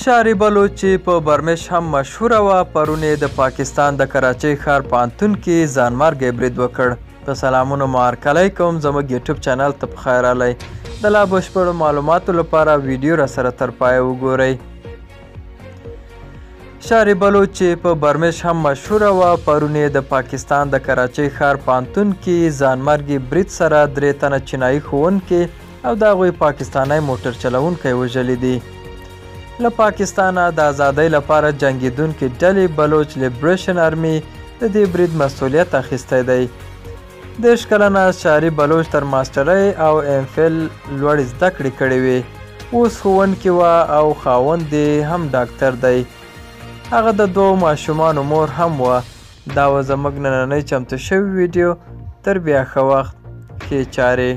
شاري بلوچ چې په برمش هم مشهوره وه پرون یې د پاکستان د کراچۍ ښار پوهنتون کې ځانمرګی برید وکړ. په سلامونو مهرکلی کوم زموږ یوټیوب چینل ته پخیر راغلی. د لا بشپړو معلوماتو لپاره ویډیو راسره تر پایه وګورئ. شاري بلوچ چې په برمش هم مشهوره وه پرون یې د پاکستان د کراچۍ ښار پوهنتون کې ځانمرګي برید سره 3 تنه چینایي ښوونکي او د هغوی پاکستانی موټر چلوونکی وژلي دي. له پاکستانه د ازادۍ لپاره جنګېدونکې ډلې بلوچ لیبریشن آرمي د دې برید مسؤلیت اخیستی دی. 30 کلنه شاري بلوچ تر ماسټرۍ او ام فل لوړې زده کړې کړې وې. اوس ښوونکې وه او خاوند یې هم ډاکټر دی. هغه د 2 ماشومانو مور هم وه. دا وه زموږ نننۍ چمتو شوې ویډیو. تر بیا ښه وخت. ښې چارې.